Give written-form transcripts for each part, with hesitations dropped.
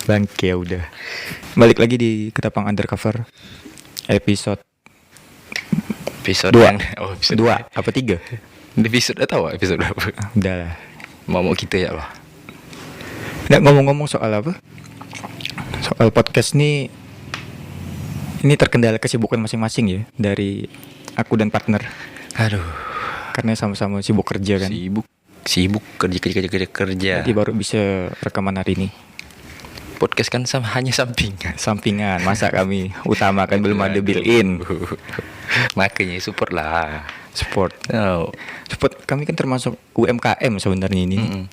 Bangke udah. Balik lagi di Ketapang Undercover episode Episode 2. yang episode 2 apa 3? Episode tahu episode berapa? Udah lah. Mau kita ya lah. Nggak, ngomong-ngomong soal apa? Soal podcast nih. Ini terkendala kesibukan masing-masing ya dari aku dan partner. Aduh, Karena sama-sama sibuk kerja kan. sibuk kerja. Jadi baru bisa rekaman hari ini. Podcast kan hanya sampingan. Sampingan, masa kami utamakan belum ada built-in. Makanya support lah. Support. Oh. Support kami kan termasuk UMKM sebenarnya ini.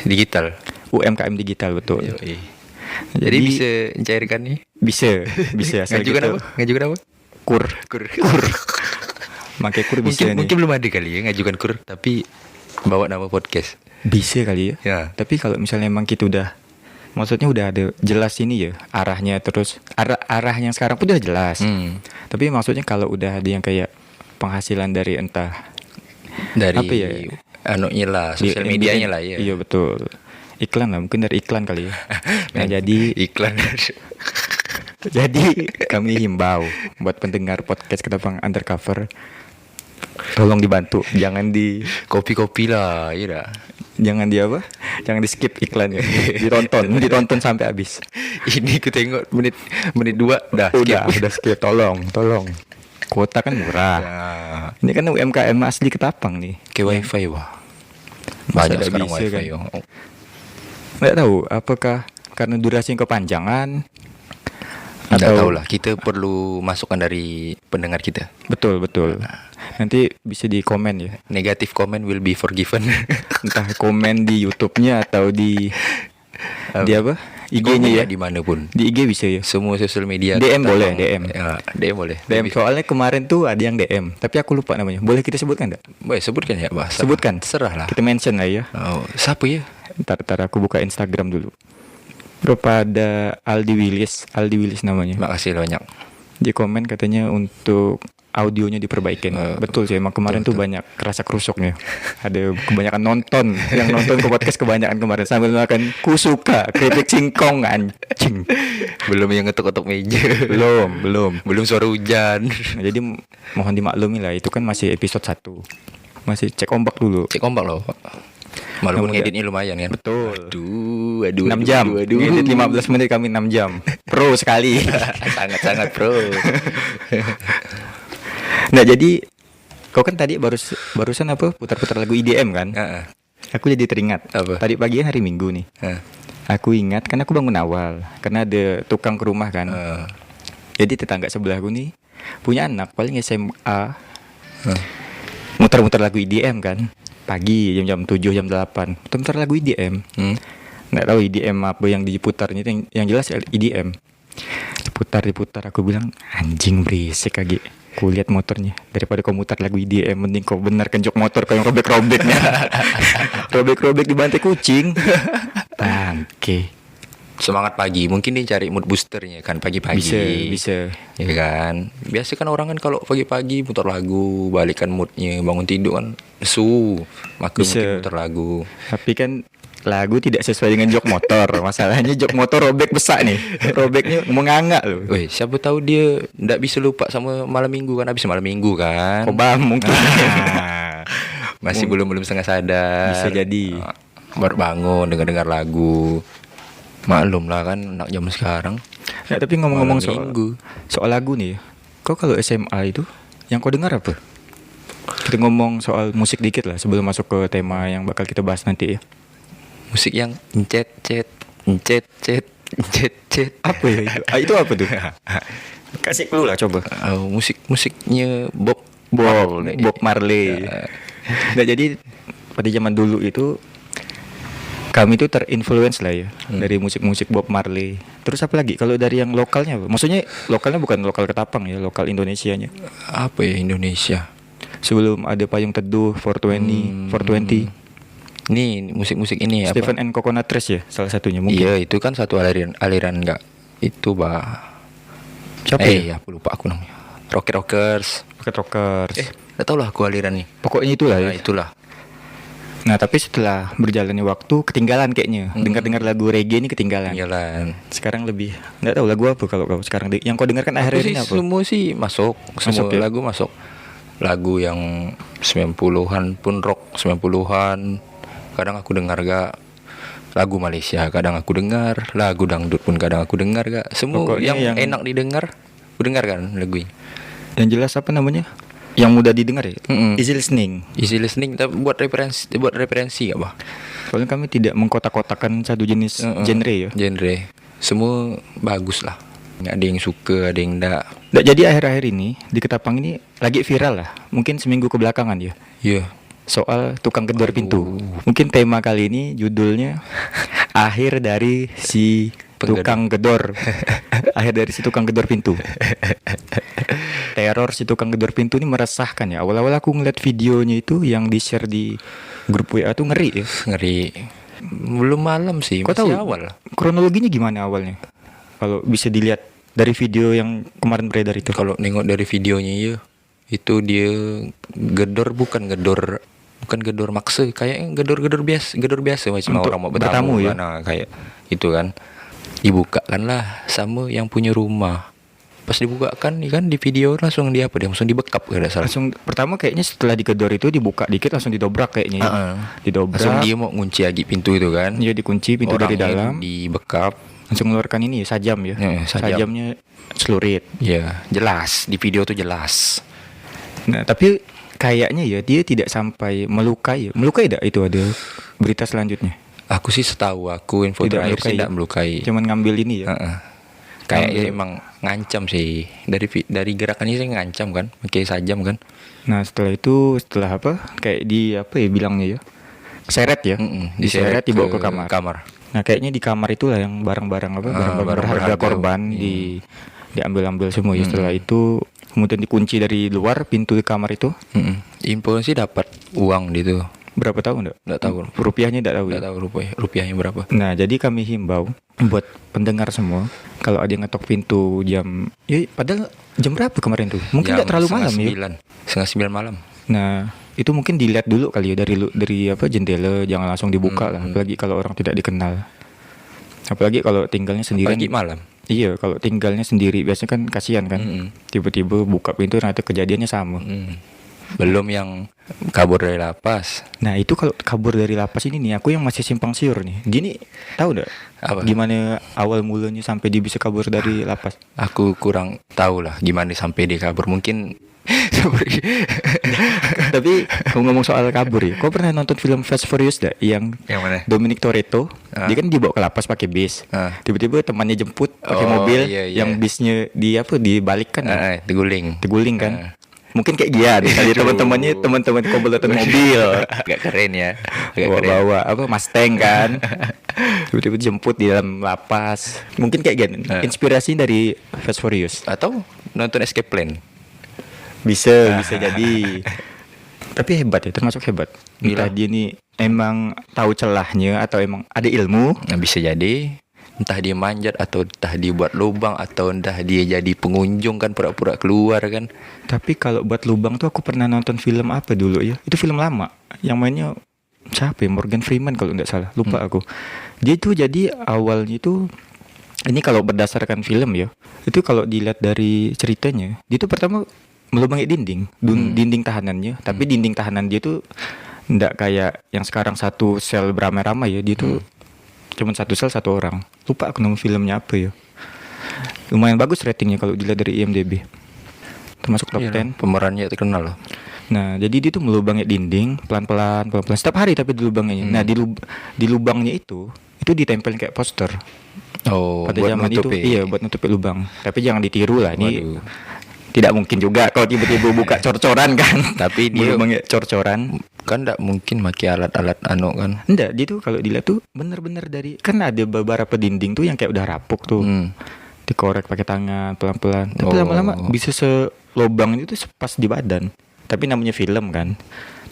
Digital. UMKM digital betul. Yoi. Jadi bisa mencairkan nih. Bisa asal Ngajukan gitu. apa? Ngajukan apa? Kur. Kur. Pakai kur bisa nih. Mungkin belum ada kali ya ngajukan kur, tapi bawa nama podcast. Bisa kali ya. Ya. Tapi kalau misalnya emang kita udah, maksudnya udah ada jelas ini ya arahnya, terus arah yang sekarang pun udah jelas. Tapi maksudnya kalau udah ada yang kayak penghasilan dari entah Dari apa ya? anunya lah, sosial medianya lah ya. Iya betul. Iklan lah, mungkin dari iklan kali ya. Nah jadi iklan. jadi kami himbau buat pendengar podcast Ketapang Undercover, tolong dibantu, jangan Kopi-kopi lah, iya dah. jangan di apa? Jangan di skip iklannya. ditonton sampai habis. Ini ku tengok menit 2 dah. Udah skip. Tolong. Kuota kan murah. Nah, Ini kan UMKM asli Ketapang nih. ke wifi wah. Masa Banyak nggak sekarang bisa wifi. kan? Oh. Nggak tahu apakah karena durasi yang kepanjangan Tidak atau tahu lah. Kita perlu masukan dari pendengar kita. betul. Nanti bisa di komen ya. Negatif comment will be forgiven. Entah komen di YouTube-nya atau di apa? IG-nya ya. Dimanapun. Di IG bisa ya. Semua sosial media. DM kita boleh, mau- DM. Ya, DM boleh. DM soalnya kemarin tuh ada yang DM, tapi aku lupa namanya. Boleh kita sebutkan enggak? Boleh sebutkan ya, Bah. Sebutkan. Serah lah. Kita mention lah ya. Oh, siapa ya? Ntar aku buka Instagram dulu. Pada Aldi Willis namanya. Makasih banyak. Dia komen katanya untuk audionya diperbaikin. Betul sih, emang kemarin tuh betul. banyak kerasa kerusuknya. Ada kebanyakan nonton, yang nonton ke podcast kebanyakan kemarin sambil makan kusuka, keripik singkong anjing. Belum yang ngetuk-ngetuk meja. Belum suara hujan. Nah, jadi mohon dimaklumi lah, itu kan masih episode 1. Masih cek ombak dulu. Cek ombak loh. Walaupun Namun ngeditnya lumayan kan. Betul. Aduh. 6 jam. Ngedit 15 menit kami 6 jam. Pro sekali. Sangat pro. Nah, jadi kau kan tadi barusan apa putar-putar lagu IDM kan? Heeh. Aku jadi teringat. Apa? Tadi pagi hari Minggu nih. Heeh. Aku ingat kan aku bangun awal karena ada tukang ke rumah kan. Jadi tetangga sebelahku nih punya anak paling SMA. Muter-muter lagu IDM kan. Pagi jam 7 jam 8. Muter-muter lagu IDM. Nggak tahu IDM apa yang diputarnya, yang jelas IDM. Diputar aku bilang anjing berisik lagi. Ku lihat motornya, daripada kau mutar lagu IDM mending kau bener kenjok motor kau yang robek-robeknya. Robek-robek di bantai kucing. Bangke. Semangat pagi. Mungkin dia cari mood boosternya kan pagi-pagi. Bisa. Ya kan. Biasa kan orang kan kalau pagi-pagi putar lagu, balikan moodnya, bangun tidur kan maka Bisa. mungkin putar lagu. Tapi kan lagu tidak sesuai dengan jok motor. Masalahnya jok motor robek besar nih. Robeknya menganga loh. Weh, siapa tahu dia ndak bisa lupa sama malam minggu kan, habis malam minggu kan. Kobam mungkin. Masih belum setengah sadar. Bisa jadi. Baru bangun dengar lagu. Maklum lah kan anak zaman sekarang. Ya, tapi ngomong-ngomong Malam minggu. soal lagu nih. Kau kalau SMA itu yang kau dengar apa? Kita ngomong soal musik dikit lah sebelum masuk ke tema yang bakal kita bahas nanti ya. Musik yang cet. Apa ya itu? Itu apa tuh? Kasih clue lah coba. Musiknya Bob Marley. Nah, jadi pada zaman dulu itu kami tuh terinfluence lah ya dari musik-musik Bob Marley. Terus apa lagi? Kalau dari yang lokalnya apa? Maksudnya lokalnya bukan lokal Ketapang ya, lokal Indonesianya. Apa ya Indonesia? Sebelum ada Payung Teduh, 420. Nih musik-musik ini Stephen apa? and Coconut Trees ya, salah satunya mungkin. Iya, itu kan satu aliran enggak. Itu Siapa ya? aku lupa aku namanya. Rockers. Rockers. Enggak tahu lah aku aliran nih. Pokoknya itulah ya. Nah, itulah. Nah tapi setelah berjalannya waktu ketinggalan kayaknya. Dengar-dengar lagu reggae ini ketinggalan. Jalan. Sekarang lebih nggak tahu lagu apa kalau kau sekarang yang kau dengarkan Aku akhir-akhir sih ini apa? semua sih masuk. Semua Masuk ya? lagu masuk. Lagu yang 90-an pun rock 90-an. Kadang aku dengar gak lagu Malaysia, kadang aku dengar lagu dangdut pun kadang aku dengar gak. Semua Pokoknya yang yang- enak didengar. Aku dengar kan lagu ini. Yang jelas apa namanya? Yang mudah didengar ya? Mm-mm. Easy listening. Easy listening, tapi buat referensi gak bah? Soalnya kami tidak mengkotak-kotakan satu jenis genre ya. Genre. Semua bagus lah. Ada yang suka, ada yang enggak. Nggak, jadi akhir-akhir ini di Ketapang ini lagi viral lah. Mungkin seminggu kebelakangan ya. Iya. Soal tukang gedor pintu. Mungkin tema kali ini judulnya akhir dari si tukang gedor. Akhir dari si tukang gedor pintu. Teror si tukang gedor pintu ini meresahkan ya. Awal-awal aku ngeliat videonya itu yang di-share di grup WA tuh ngeri ya. Ngeri. Belum malam sih, Kau tahu masih awal. kronologinya gimana awalnya? Kalau bisa dilihat dari video yang kemarin beredar itu. Kalau nengok dari videonya ya, itu dia bukan gedor maksa, kayak gedor biasa macam Untuk orang mau bertamu bertamu ya? kan, nah, kayak itu kan. Dibukakan lah sama yang punya rumah. Pas dibukakan kan di video langsung dia langsung dibekap tidak salah. Langsung pertama kayaknya setelah digedor itu dibuka dikit langsung didobrak kayaknya. Ya. Didobrak. Langsung dia mau ngunci lagi pintu itu kan. Iya dikunci pintu dari Orangnya dalam. dibekap. Langsung mengeluarkan ini ya, sajam ya. Sajam. Sajamnya celurit. Ya, jelas di video tuh jelas. Nah, tapi kayaknya ya dia tidak sampai melukai. Melukai tidak itu ada berita selanjutnya. Aku sih setahu aku info Tidak terakhir melukai sih ya? tidak melukai. Cuman ngambil ini ya. Kayaknya Ngambil. emang ngancam sih dari gerakannya sih ngancam kan, pakai sajam kan. Nah, setelah apa? Kayak di apa ya bilangnya ya? Seret ya. Diseret dibawa ke kamar. Nah, kayaknya di kamar itulah yang barang-barang apa? Barang-barang barang berharga berharga. korban diambil-ambil semua ya. Setelah itu kemudian dikunci dari luar pintu di kamar itu. Info sih dapat uang gitu. Berapa tahu enggak? Nggak tahu. Rupiahnya enggak tahu ya. Nggak tahu rupiahnya berapa. Nah, jadi kami himbau buat pendengar semua, kalau ada yang ngetok pintu jam, ya padahal jam berapa kemarin tuh? Mungkin nggak terlalu malam ya. Setengah 9 malam. Nah, itu mungkin dilihat dulu kali ya dari apa jendela, jangan langsung dibuka lah. Apalagi kalau orang tidak dikenal. Apalagi kalau tinggalnya sendirian. Apalagi malam. Iya, kalau tinggalnya sendiri biasanya kan kasihan kan. Tiba-tiba buka pintu ternyata kejadiannya sama. Belum yang kabur dari lapas. Nah itu kalau kabur dari lapas ini nih, aku yang masih simpang siur nih. Gini, tahu nggak? Apa? Gimana awal mulanya sampai dia bisa kabur dari lapas? Aku kurang tahu lah gimana sampai dia kabur. Mungkin Tapi kalau ngomong soal kabur ya, kau pernah nonton film Fast Furious gak? Yang mana? Dominic Toretto, dia kan dibawa ke lapas pakai bis. Tiba-tiba temannya jemput pakai Oh, mobil, iya, iya. yang bisnya dibalikkan, Teguling. teguling kan? Mungkin kayak Gian, tadi teman-temannya teman-teman komplotan mobil. Agak keren ya. Agak keren. Bawa apa Mustang kan. Tiba-tiba jemput di dalam lapas. Mungkin kayak Gian. Inspirasi dari Fast Furious. Atau nonton Escape Plan. Bisa jadi. Tapi hebat ya, termasuk hebat. Entah Gila. dia nih emang tahu celahnya atau emang ada ilmu. Nah, bisa jadi entah dia manjat atau entah dia buat lubang atau entah dia jadi pengunjung kan pura-pura keluar kan. Tapi kalau buat lubang tuh aku pernah nonton film apa dulu ya? Itu film lama. Yang mainnya siapa ya? Morgan Freeman kalau nggak salah. Lupa aku. Dia tuh jadi awalnya itu, ini kalau berdasarkan film ya, itu kalau dilihat dari ceritanya, dia tuh pertama melubangi dinding tahanannya. Tapi dinding tahanan dia tuh nggak kayak yang sekarang satu sel beramai-ramai ya. Dia tuh cuman satu sel satu orang. Lupa aku nama filmnya apa ya. Lumayan bagus ratingnya kalau dilihat dari IMDb. Termasuk top 10. Pemerannya terkenal loh. Nah, jadi dia tuh melubangi dinding pelan-pelan setiap hari tapi dilubangnya. Nah, di lubangnya itu ditempelin kayak poster. Oh, Pada buat zaman itu nutupi. iya buat nutupi lubang. Tapi jangan ditiru lah ini. Waduh. Tidak mungkin juga kalau tiba-tiba buka cor-coran kan. Tapi dia melubangi cor-coran. kan enggak mungkin pakai alat-alat anu kan. Enggak, dia tuh kalau dilihat tuh bener-bener dari, kan ada beberapa dinding tuh yang kayak udah rapuk tuh. Dikorek pakai tangan pelan-pelan. Tapi lama-lama bisa selobang itu pas di badan. Tapi namanya film kan.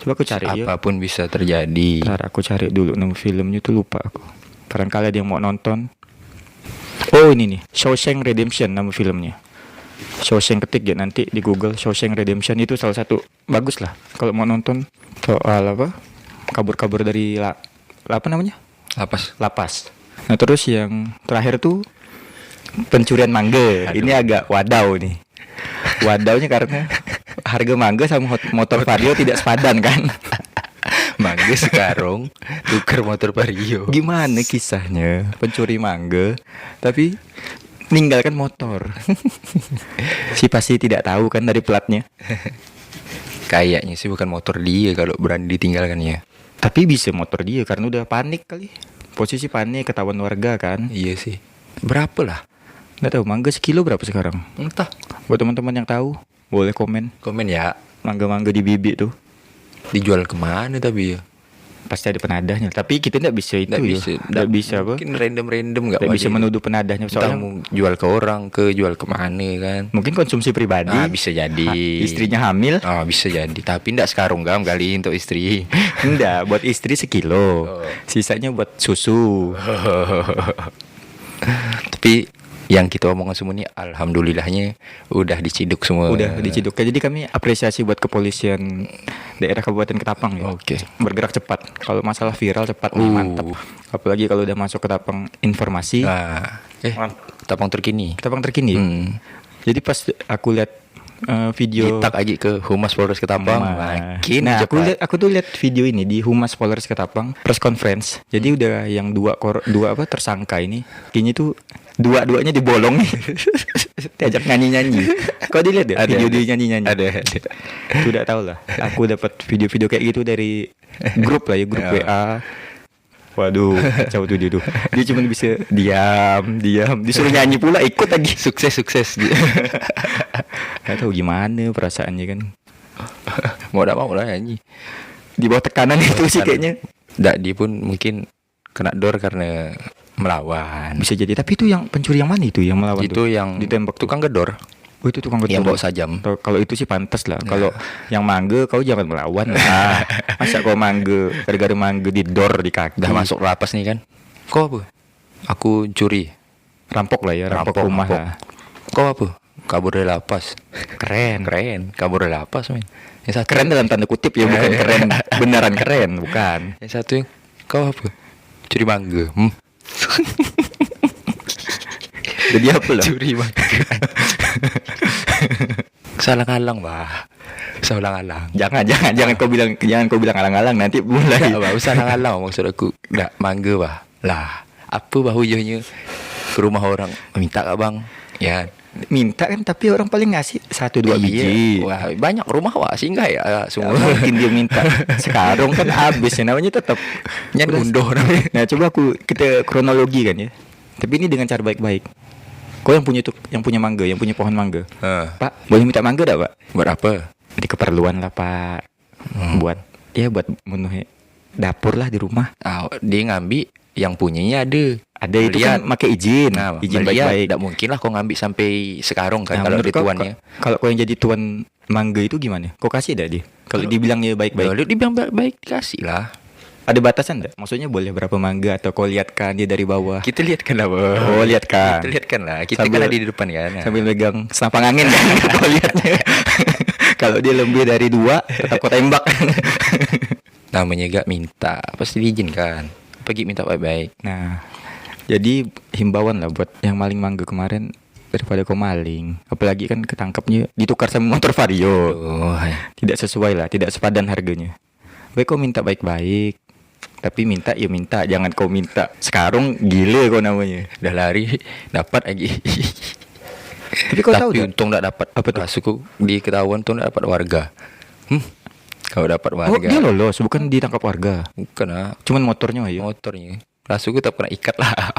Coba aku cari ya. Apapun bisa terjadi. Ntar aku cari dulu nama filmnya tuh, lupa aku. Barangkali ada yang mau nonton. Oh ini nih, Shawshank Redemption nama filmnya. Shawshank, ketik ya nanti di Google, Shawshank Redemption. Itu salah satu bagus lah kalau mau nonton soal apa, kabur-kabur dari apa namanya? Lapas. Nah terus yang terakhir tuh pencurian mangga. Aduh. Ini agak wadaw nih. Wadawnya karena harga mangga sama motor Vario tidak sepadan kan. Mangga sekarang tukar motor Vario. Gimana kisahnya pencuri mangga tapi meninggalkan motor? Si pasti tidak tahu kan dari platnya. Kayaknya sih bukan motor dia kalau berani ditinggalkannya. Tapi bisa motor dia karena udah panik kali. Posisi panik, ketahuan warga kan. Iya sih. Berapa lah? Nggak tahu mangga sekilo berapa sekarang. Entah. Buat teman-teman yang tahu boleh komen. Komen ya. Mangga-mangga di Bibi tuh Dijual kemana tapi ya? pasti ada penadahnya. Tapi kita nggak bisa itu Nggak bisa apa? Mungkin random nggak Nggak bisa menuduh penadahnya. Entah Soalnya mau jual ke orang, jual kemana kan? mungkin konsumsi pribadi. Bisa jadi. Istrinya hamil. Bisa jadi. Tapi ndak sekarung kali untuk istri. Enggak, buat istri sekilo. Sisanya buat susu. Tapi yang kita omongin semua ini alhamdulillahnya udah diciduk semua. Udah diciduk. Jadi kami apresiasi buat kepolisian daerah Kabupaten Ketapang ya. Oke. Bergerak cepat. Kalau masalah viral cepat nih, mantap. Apalagi kalau udah masuk Ketapang informasi. Nah, Ketapang terkini. Ketapang terkini. Jadi pas aku lihat video Ditak aja ke Humas Polres Ketapang. Makin nah, cepat. aku tuh lihat video ini di Humas Polres Ketapang press conference. Jadi udah yang dua tersangka ini, kini tuh dua-duanya dibolong nih. Diajak nyanyi-nyanyi. Kau dilihat ya video dia nyanyi-nyanyi? Ada. Sudah tahu lah. Aku dapat video-video kayak gitu dari grup lah ya, grup WA. Waduh, kacau tuh dia tuh. Dia cuma bisa diam, disuruh nyanyi pula ikut lagi. Sukses. Gak tahu gimana perasaannya kan. Mau lah nyanyi. Di bawah tekanan itu sih kayaknya. Nggak, dia pun mungkin kena dor karena melawan. Bisa jadi. Tapi itu yang pencuri yang mana itu yang melawan Itu tuh? yang ditembak tukang gedor. Oh itu tukang gedor. Yang bawa sajam. Kalau itu sih pantas lah. Kalau yang mangga kau jangan melawan lah. Masa kau mangga gara-gara mangga didor di kaki. Udah masuk lapas nih kan. Kau apa? Aku curi. Rampok lah ya, rampok rumah rampok. lah. Kau apa? Kabur dari lapas. Keren. Kabur dari lapas, men. Yang satu Keren dalam tanda kutip ya, bukan keren beneran keren, bukan. Yang satu yang kau apa? Curi mangga. Jadi apa lah? Curi mangga. Salah ngalang, bah. Salah ngalang. Jangan kau bilang alang-alang nanti mulai. Enggak, bah, salah ngalang maksud aku. Enggak, mangga, bah. Lah, apa bah hujahnya ke rumah orang minta kak bang? Ya, Minta kan, tapi orang paling ngasih 1-2 biji. Wah, banyak rumah wah singgah ya semua. Mungkin dia minta. Sekarang kan habis ya, namanya tetap Nyan undoh namanya. Nah coba kita kronologi kan ya. Tapi ini dengan cara baik-baik. Kau yang punya mangga, yang punya pohon mangga. Pak, boleh minta mangga enggak, Pak? Buat apa? Di keperluan lah, Pak. Buat menuhi dapur lah di rumah. Dia ngambil yang punyanya ada. Ada itu kan pakai izin. Nah, izin melihat, baik-baik. tidak mungkin lah kau ngambil sampai sekarang kan. Nah, kalau menurut di kau, tuannya. Kalau kau yang jadi tuan mangga itu gimana? Kau kasih enggak dia? Kalau dibilangnya baik-baik. Kalau dibilang baik-baik dikasih lah. Ada batasan enggak? Maksudnya boleh berapa mangga atau kau lihatkan dia dari bawah? Kita lihatkan lah, Bang. Oh, lihatkan. Kita lihatkan lah. Kita kan ada di depan kan. Sambil megang senapan angin kan kau lihatnya. Kalau dia lebih dari 2 tetap kau tembak. Namanya gak minta, pasti diizinkan. Pergi minta baik-baik. Nah, jadi himbauan lah buat yang maling mangga kemarin, daripada kau maling, apalagi kan ketangkapnya ditukar sama motor Vario. Tidak sesuai lah, tidak sepadan harganya. Baik kau minta baik-baik, tapi minta, jangan kau minta sekarang gile kau namanya. Udah lari dapat lagi. Tapi kau tahu Tapi untung tak dapat. Apa tuh? Suku di ketahuan tuh tak dapat warga. Kalau dapat Oh, warga. dia lolos, bukan ditangkap warga. Bukan lah. Cuman motornya aja. Motornya. Langsung tak kena ikat lah.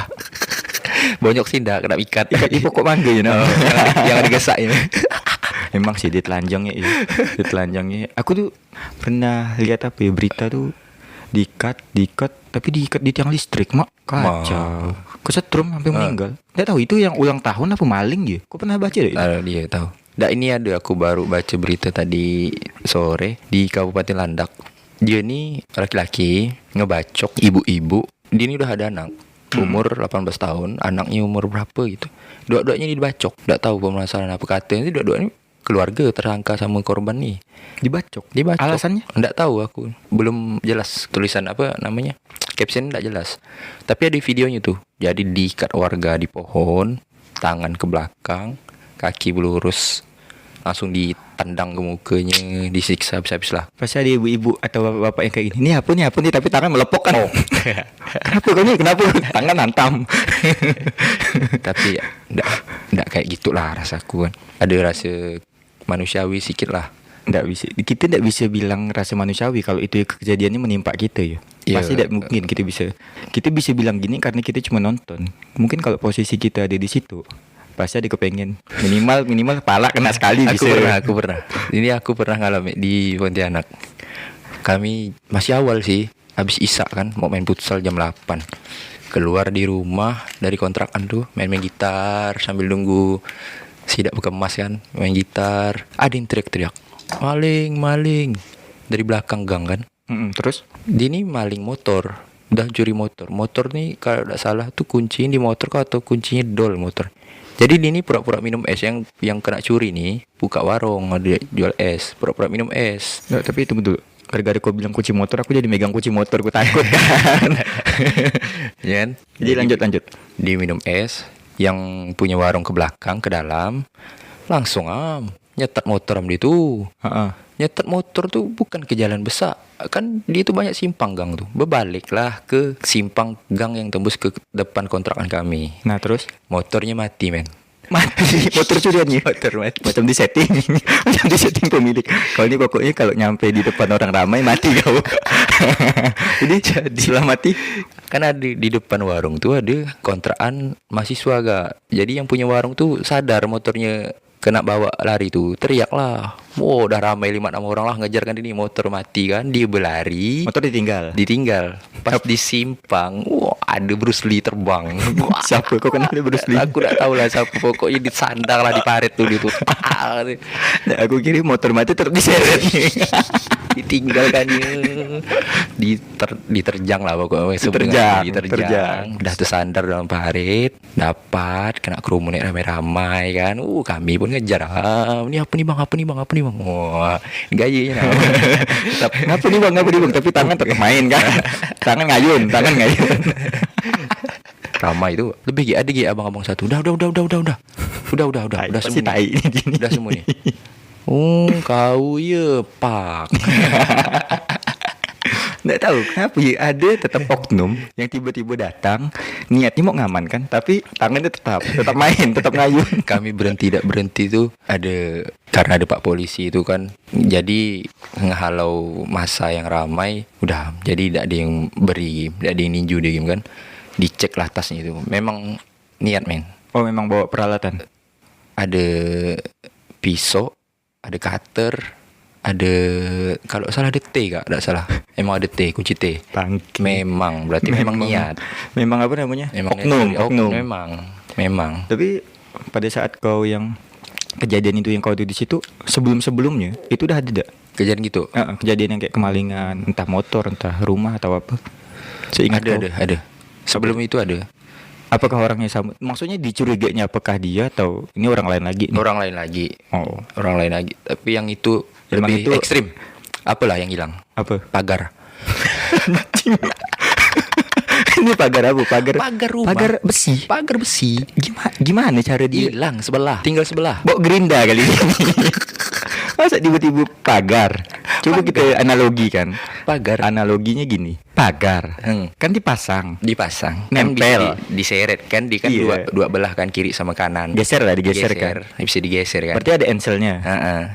Bonyok sih ndak kena ikat. Ikat di pokok mangga ya. Yang digesaknya. Emang sih dia telanjangnya ya. Dia telanjangnya. Aku tuh pernah lihat apa ya, berita tuh diikat tapi diikat di tiang listrik, mak. Kacau. Kesetrum sampai meninggal. Enggak tahu itu yang ulang tahun apa maling ya. Kau pernah baca deh? Dia tahu. Nggak, ini ada aku baru baca berita tadi sore di Kabupaten Landak. Dia ini laki-laki ngebacok ibu-ibu. Dia ini udah ada anak umur 18 tahun, anaknya umur berapa gitu. Dua-duanya dibacok. Nggak tahu permasalahan apa, katanya dua-duanya keluarga tersangka sama korban nih. Dibacok. Dibacok. Alasannya? Nggak tahu aku. Belum jelas tulisan apa namanya. Caption nggak jelas. Tapi ada videonya tuh. Jadi diikat warga di pohon, tangan ke belakang, kaki berlurus, langsung ditendang ke mukanya, disiksa habis-habis lah. Pasti ada ibu-ibu atau bapak-bapak yang kayak gini. Ini apa nih, tapi tangan melepok kan. Oh. Kenapa kau nih? Kenapa tangan hantam? Tapi ya, nggak kayak gitulah rasaku kan. Ada rasa manusiawi sedikit lah. Kita tidak bisa bilang rasa manusiawi kalau itu kejadiannya menimpa kita ya. Iya. Pasti tidak mungkin kita bisa bilang gini karena kita cuma nonton. Mungkin kalau posisi kita ada di situ, pasti ada kepengen minimal pala kena sekali. Aku pernah. Ini aku pernah ngalamin di Pontianak. Kami masih awal sih, habis isak kan, mau main futsal jam 8. Keluar di rumah dari kontrakan tuh, main gitar sambil nunggu sidak berkemas kan, main gitar. Ada yang teriak-teriak, maling dari belakang gang kan. Terus Dia ini maling motor, udah curi motor nih kalau tidak salah tuh kuncinya di motor atau kuncinya dol motor. Jadi dia ini pura-pura minum es, yang kena curi nih buka warung ada jual es, pura-pura minum es. nggak, tapi itu betul. Gara-gara kau bilang kunci motor, aku jadi megang kunci motor, aku takut kan. Ya kan? Jadi lanjut. Dia minum es, yang punya warung ke belakang ke dalam langsung nyetat motor dia tuh. Nyetat motor tuh bukan ke jalan besar, kan dia tuh banyak simpang gang tuh. Berbaliklah ke simpang gang yang tembus ke depan kontrakan kami. Nah terus Motornya mati men. mati motor curiannya. Motor mati. Macam di setting pemilik. Kalau ini pokoknya kalau nyampe di depan orang ramai mati kau. Jadi setelah mati Kan ada di depan warung tuh ada kontrakan mahasiswa gak. Jadi yang punya warung tuh sadar motornya kena bawa lari tuh, teriak lah. Wow, udah ramai 5-6 orang lah ngejar kan, ini motor mati kan. Dia berlari, motor ditinggal. Pas di simpang, wow, ada Bruce Lee terbang. Wah, Siapa kau kenal Bruce Lee? aku gak tahu lah siapa, pokoknya disandang lah di parit tuh dia tuh. Nah, aku kira motor mati diseret. Ditinggal kan ya. Diterjang lah pokoknya. Diterjang. Udah tersandar dalam parit, dapat kena kerumunan ramai-ramai kan. Kami pun ngejar. Ini apa nih bang? Wah, gayanya. Ngapa nih bang? Tapi tangan tetap main kan. Tangan ngayun. Ramai itu. Lebih ada abang-abang satu. Udah semua. Udah semua nih. Kau ya pak. Nggak tahu kenapa ya, ada tetap oknum yang tiba-tiba datang niatnya mau ngamankan, tapi tangannya tetap main, tetap ngayun. Kami tidak berhenti tuh ada karena ada Pak Polisi itu kan, jadi ngehalau masa yang ramai. Udah, jadi tidak ada yang beri, tidak ada yang ninju dia kan. Dicek lah tasnya itu, memang niat men. Oh memang bawa peralatan. Ada pisau, ada cutter, ada kalau salah ada T gak? Tidak salah. Emang ada T, kunci T. Bangke. Memang berarti memang niat. Memang apa namanya? Memang Oknum. Memang. Tapi pada saat kau yang kejadian itu yang kau di situ, sebelumnya itu udah ada tidak? Kejadian gitu. Kejadian yang kayak kemalingan, entah motor, entah rumah atau apa. Seingat ada. Sebelum itu ada. Apakah orangnya sama? Maksudnya dicurigainya apakah dia atau ini orang lain lagi? Orang lain lagi. Oh, orang lain lagi. Tapi yang itu memang lebih itu ekstrim. Apalah yang hilang? Apa? Pagar. Ini pagar apa? Pagar rumah. Pagar besi. Gimana cara dia hilang sebelah? Tinggal sebelah. Bawa gerinda kali ini. Masa tiba-tiba pagar? Coba kita analogikan. Pagar. Analoginya gini. Pagar. Kan dipasang. Nempel. Kan diseret kan di kan Iya. dua belah kan, kiri sama kanan. Digeser kan. Bisa digeser kan. Berarti ada enselnya.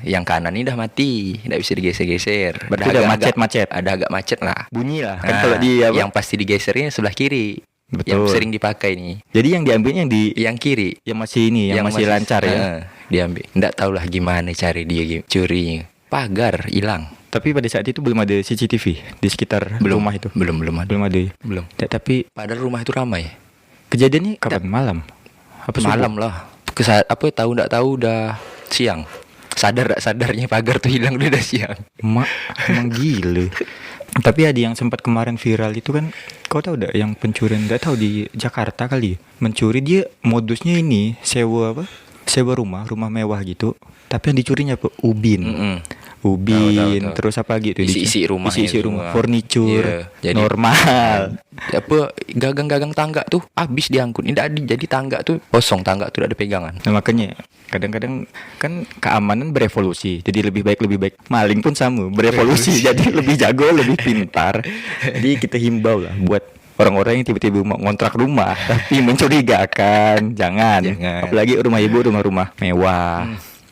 Yang kanan ini udah mati, tidak bisa digeser-geser. Berarti udah macet. Ada agak macet lah. Bunyi lah. Kan kalau di apa? Yang pasti digesernya sebelah kiri. Betul. Yang sering dipakai nih. Jadi yang diambilnya yang kiri. Yang masih ini, yang masih lancar ya. Diambil. Nggak tahu lah gimana cari dia curi. Pagar hilang. Tapi pada saat itu belum ada CCTV di sekitar rumah itu. Belum ada. Belum. Tapi padahal rumah itu ramai. Kejadiannya kapan? Malam. Apa malam lah. Tahu nggak tahu udah siang. Sadarnya pagar tuh hilang udah siang. Emang gila. Tapi ada yang sempat kemarin viral itu kan, kau tahu enggak yang pencurian, enggak tahu di Jakarta kali ya. Mencuri dia modusnya ini sewa sewa rumah mewah gitu. Tapi yang dicurinya apa? Ubin. Ubin, Tahu. terus apa gitu? Isi-isi rumah isi ya rumah, semua. furniture, Iya, jadi- normal. Apa gagang-gagang tangga tuh habis diangkut. Ini jadi tangga tuh kosong, tangga tuh ada pegangan. Nah makanya kadang-kadang kan keamanan berevolusi, jadi lebih baik. Maling pun sama berevolusi, jadi lebih jago, lebih pintar. Jadi kita himbau lah buat orang-orang yang tiba-tiba mau ngontrak rumah tapi mencurigakan, jangan. Jangan. Apalagi rumah ibu, rumah mewah,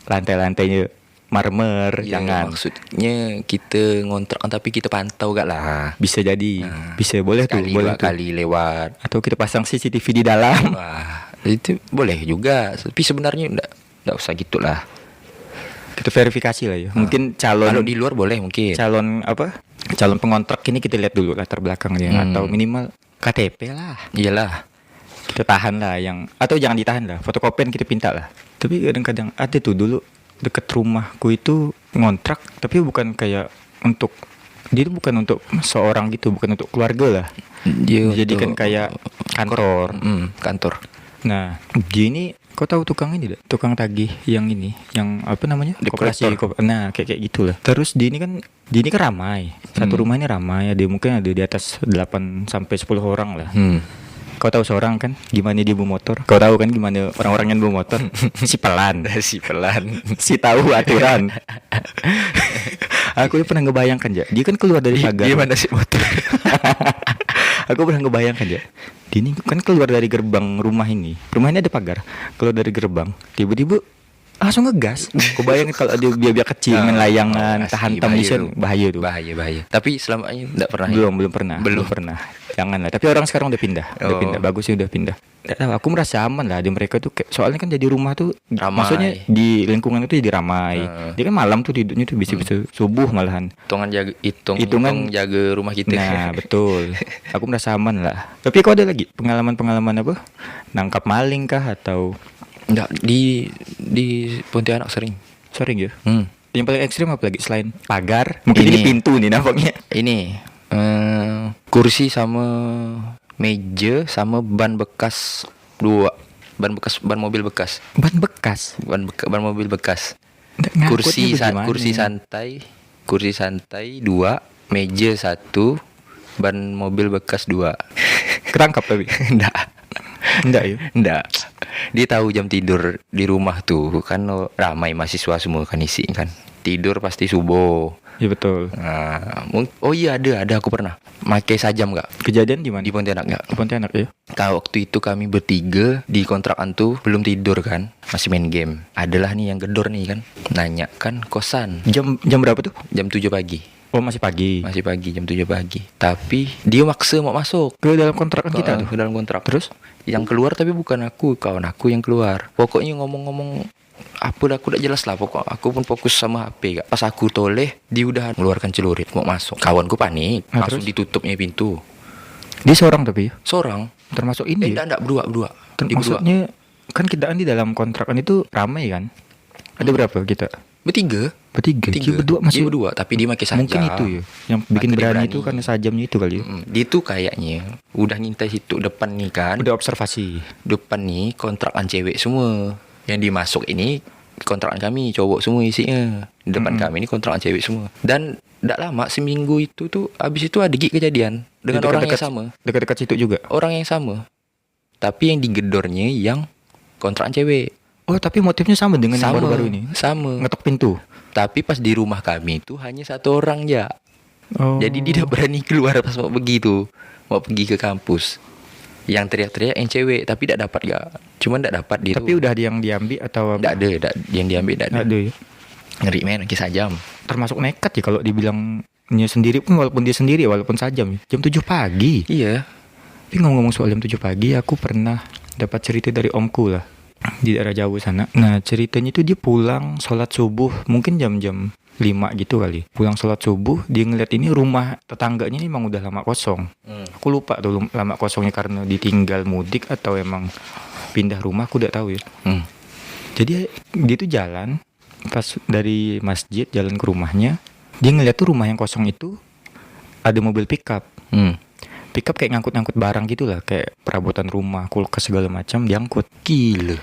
lantai-lantainya marmer, Iya, jangan. maksudnya kita ngontrak tapi kita pantau gak lah. Bisa jadi, bisa boleh tuh, Sekali boleh dua tuh. kali lewat. Atau kita pasang CCTV di dalam. Wah, itu boleh juga. Tapi sebenarnya enggak usah gitulah. Kita verifikasi lah ya. Mungkin Kalau calon di luar boleh mungkin. calon apa? Calon pengontrak ini kita lihat dulu latar belakangnya atau minimal KTP lah. Iyalah. Kita tahan lah yang, atau jangan ditahan lah, fotokopian kita pinta lah. Tapi kadang-kadang ada tuh dulu deket rumahku itu ngontrak, tapi bukan kayak untuk, dia itu bukan untuk seorang gitu, bukan untuk keluarga lah. Dia Dijadikan untuk- kayak kantor. Kantor. Nah, gini, kau tahu tukang ini tidak? Tukang tagih yang ini, yang apa namanya? Debt Koperasi. collector. Nah, kayak gitulah. Terus di ini kan ramai. Satu rumah ini ramai, ada mungkin ada di atas 8 sampai 10 orang lah. Kau tahu seorang kan gimana dia bawa motor? Kau tahu kan gimana orang-orang yang bawa motor? Si pelan. Si pelan. Si tahu aturan. Aku pernah ngebayangkan ya, dia kan keluar dari pagar. Gimana sih motor? Aku pernah ngebayangkan ya, dia ini kan keluar dari gerbang rumah ini. Rumah ini ada pagar. Keluar dari gerbang, tiba-tiba langsung ngegas. Aku bayangin kalau dia biar kecil main layangan, Asli, hantam di sana, bahaya tuh. Bahaya. Tapi selama ini enggak pernah. Belum pernah. Jangan lah. Tapi orang sekarang udah pindah. Udah Oh. pindah. Bagus sih udah pindah. Nggak tahu, aku merasa aman lah di mereka tuh. Soalnya kan jadi rumah tuh, Ramai. maksudnya di lingkungan itu jadi ramai. Dia kan malam tuh tidurnya tuh bisa subuh malahan. Hitungan jaga rumah kita. Nah betul. Aku merasa aman lah. Tapi kau ada lagi pengalaman apa? Nangkap maling kah atau Enggak, di Pontianak sering. sering ya? Hmm. Yang paling ekstrim apa lagi selain pagar? Mungkin ini Ini. pintu nih nampaknya. Ini kursi sama meja sama ban bekas 2. Ban mobil bekas. Ban bekas. Ban mobil bekas. Ngangkutnya bagaimana? Kursi santai 2, meja 1, ban mobil bekas 2. Kerangkap tapi. Enggak ya? Enggak. Dia tahu jam tidur di rumah tuh kan ramai mahasiswa semua kan isi kan. Tidur pasti subuh. Ya betul. Nah, oh iya ada aku pernah pakai sajam nggak Kejadian di mana? di Pontianak nggak? Di Pontianak ya. Kalau waktu itu kami bertiga di kontrakan tuh belum tidur kan, masih main game. Adalah nih yang gedor nih kan, nanya kan kosan Jam berapa tuh? jam 7 pagi. Oh masih pagi. Masih pagi jam 7 pagi. Tapi dia maksa mau masuk Ke dalam kontrakan kita tuh. ke dalam kontrak. Terus yang keluar tapi bukan aku, kawan aku yang keluar. Pokoknya ngomong-ngomong aku udah jelas lah, pokok aku pun fokus sama HP. Pas aku toleh, dia udah mengeluarkan celurit mau masuk. Kawanku panik, Nah, langsung terus? ditutupnya pintu. Dia seorang tapi ya. Seorang, Termasuk ini. Ya? enggak berdua. Di berdua. Maksudnya kan kita di dalam kontrakan itu ramai kan? Ada berapa kita? Bertiga. Bertiga. Dia berdua masih. Dia berdua, tapi dia pakai sajam. Mungkin itu ya. Yang bikin Maka dia berani berani. itu karena sajamnya itu kali ya. Dia tuh kayaknya udah ngintai situ depan nih kan. Udah observasi. Depan nih kontrakan cewek semua. Yang dimasuk ini kontrakan kami cowok semua isinya. Di depan kami ini kontrakan cewek semua. Dan tidak lama seminggu itu tuh habis itu ada kejadian dengan orang yang sama. Dekat-dekat situ juga. Orang yang sama. Tapi yang digedornya yang kontrakan cewek. Oh, tapi motifnya sama dengan yang Sama, baru-baru ini. sama. Ngetok pintu. Tapi pas di rumah kami itu hanya satu orang ya. Oh. Jadi dia tidak berani keluar pas mau pergi tuh. Mau pergi ke kampus. Yang teriak-teriak yang cewek, tapi tidak dapat gak. Cuma tidak dapat dia. Tapi udah ada yang diambil atau Tidak ada, yang diambil tidak ada. Nggak ada ya. Ngeri men, kisah jam. Termasuk nekat ya kalau dibilangnya sendiri pun, walaupun dia sendiri walaupun sajam ya. Jam 7 pagi. Iya. Tapi ngomong-ngomong soal jam 7 pagi, aku pernah dapat cerita dari omku lah di daerah Jawa sana. Nah, ceritanya itu dia pulang sholat subuh, mungkin jam-jam 5 gitu kali. Pulang sholat subuh, dia ngeliat ini rumah tetangganya ini emang udah lama kosong. Aku lupa tuh lama kosongnya karena ditinggal mudik atau emang pindah rumah, aku udah tahu ya. Jadi dia tuh jalan pas dari masjid jalan ke rumahnya, dia ngeliat tuh rumah yang kosong itu ada mobil pickup. Pickup kayak ngangkut-ngangkut barang gitu lah, kayak perabotan rumah, kulkas segala macam diangkut. Gila.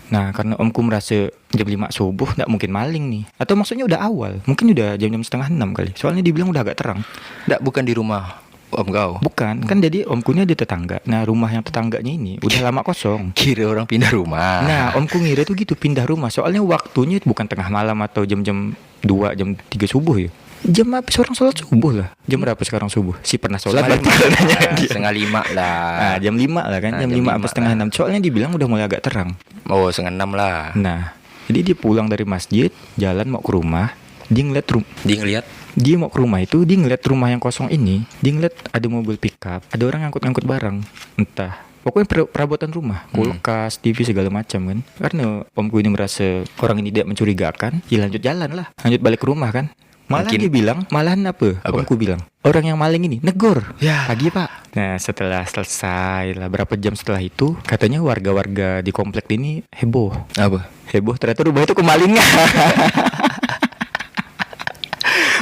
Nah karena omku merasa jam 5 subuh nggak mungkin maling nih. Atau maksudnya udah awal, mungkin udah jam-jam setengah 6 kali. Soalnya dibilang udah agak terang. Nggak, bukan di rumah om kau. Bukan, kan jadi omku ini ada tetangga. Nah rumah yang tetangganya ini udah lama kosong. Kira orang pindah rumah. Nah omku ngira tuh gitu pindah rumah. Soalnya waktunya bukan tengah malam atau jam-jam 2, jam 3 subuh ya. Jam habis orang sholat subuh lah. Jam berapa sekarang subuh? Si pernah sholat berarti kalau nanya dia. Setengah 5 lah. Nah, jam 5 lah kan, Nah, jam jam 5 5 apa setengah 6. Soalnya dibilang udah mulai agak terang. Oh, setengah 6 lah. Nah, jadi dia pulang dari masjid, jalan mau ke rumah, dia ngeliat Dia ngeliat dia mau ke rumah itu, dia ngeliat rumah yang kosong ini, dia ngeliat ada mobil pickup, ada orang ngangkut-ngangkut barang, entah. Pokoknya perabotan rumah, kulkas, TV segala macam kan. Karena omku ini merasa orang ini tidak mencurigakan, ya lanjut jalan lah, lanjut balik ke rumah kan. Malah Mungkin- dia bilang, malahan apa? Omku bilang, orang yang maling ini negor. Ya. Pagi pak. Nah setelah selesai lah berapa jam setelah itu, katanya warga-warga di komplek ini heboh. apa? Heboh ternyata rumah itu kemalingan.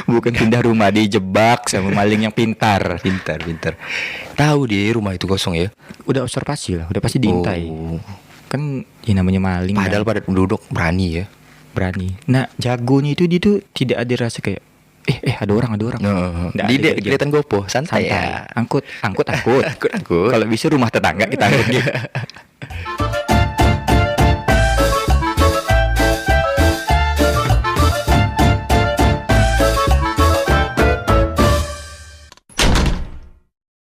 Bukan pindah rumah, dijebak sama maling yang pintar. Pintar. Tahu dia rumah itu kosong ya. Udah observasi lah, udah pasti diintai. Oh. Kan ya namanya maling. Padahal kan, pada penduduk berani ya. berani. Nah jagonya itu dia tuh tidak ada rasa kayak ada orang. Nggak Di ada kayak kelihatan gopo, santai santai. ya. Angkut. Angkut. Kalau bisa rumah tetangga kita angkut gitu.